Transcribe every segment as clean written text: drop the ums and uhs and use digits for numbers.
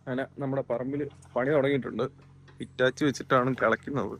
അങ്ങനെ നമ്മുടെ പറമ്പിൽ പണി തുടങ്ങിയിട്ടുണ്ട്. ഹിറ്റാച്ച് വെച്ചിട്ടാണ് കിളയ്ക്കുന്നത്.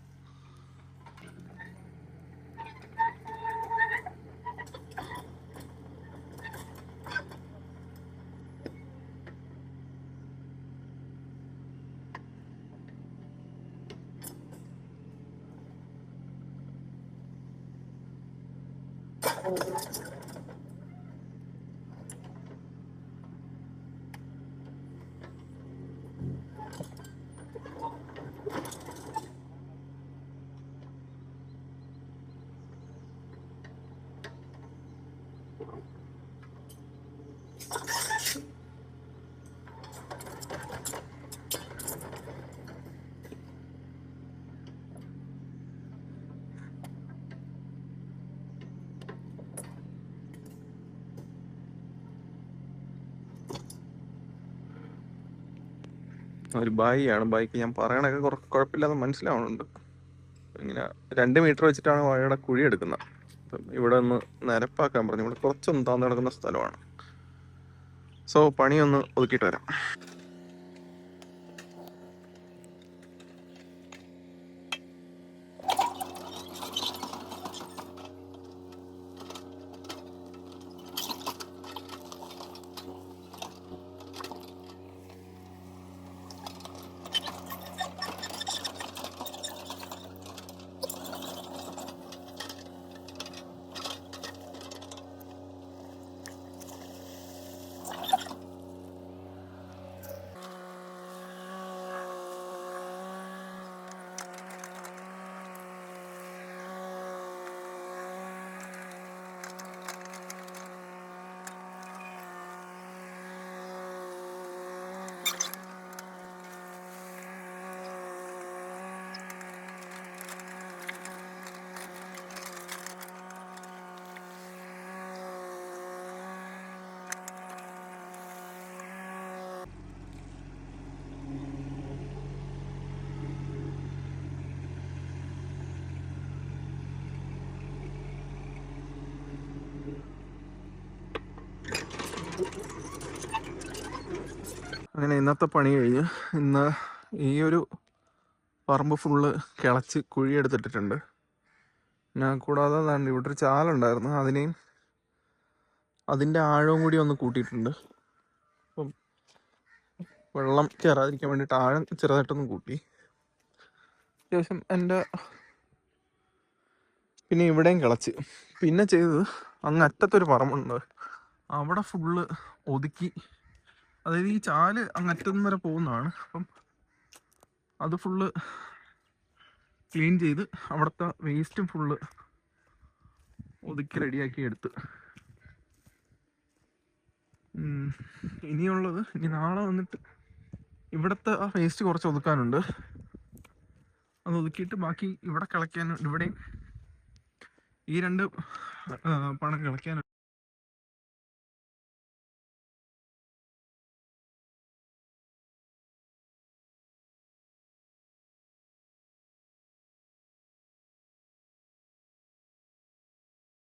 ഒരു ബായിയാണ്. ബൈക്ക് ഞാൻ പറയണൊക്കെ കുഴപ്പമില്ലാതെ മനസ്സിലാവുന്നുണ്ട്. ഇങ്ങനെ 2 മീറ്റർ വെച്ചിട്ടാണ് വാഴയുടെ കുഴി എടുക്കുന്നത്. ഇവിടെ ഒന്ന് നിരപ്പാക്കാൻ പറഞ്ഞു. ഇവിടെ കുറച്ചൊന്ന് താന്ന് കിടക്കുന്ന സ്ഥലമാണ്. സോ പണിയൊന്ന് ഒതുക്കിയിട്ട് വരാം. അങ്ങനെ ഇന്നത്തെ പണി കഴിഞ്ഞ് ഇന്ന് ഈ ഒരു പറമ്പ് ഫുള്ള് കിളച്ച് കുഴിയെടുത്തിട്ടിട്ടുണ്ട്. ഞാൻ കൂടാതെ ഇവിടെ ഒരു ചാലുണ്ടായിരുന്നു, അതിൻ്റെ ആഴവും കൂടി ഒന്ന് കൂട്ടിയിട്ടുണ്ട്. അപ്പം വെള്ളം കയറാതിരിക്കാൻ വേണ്ടിയിട്ട് ആഴം ചെറുതായിട്ടൊന്ന് കൂട്ടി. അത്യാവശ്യം പിന്നെ ഇവിടെയും കിളച്ച്. പിന്നെ ചെയ്തത് അങ്ങ് അറ്റത്തൊരു പറമ്പുണ്ട്, അവിടെ ഫുള്ള് ഒതുക്കി. അതായത് ഈ ചാല് അങ്ങറ്റം വരെ പോകുന്നതാണ്. അപ്പം അത് ഫുള്ള് ക്ലീൻ ചെയ്ത് അവിടുത്തെ വേസ്റ്റും ഫുള്ള് ഒതുക്കി റെഡിയാക്കി എടുത്ത്. ഇനി നാളെ വന്നിട്ട് ഇവിടുത്തെ ആ വേസ്റ്റ് കുറച്ച് ഒതുക്കാനുണ്ട്. അത് ഒതുക്കിയിട്ട് ബാക്കി ഇവിടെ കിളയ്ക്കാനുണ്ട്. ഇവിടെയും ഈ 2 പണം കിളയ്ക്കാനുണ്ട്.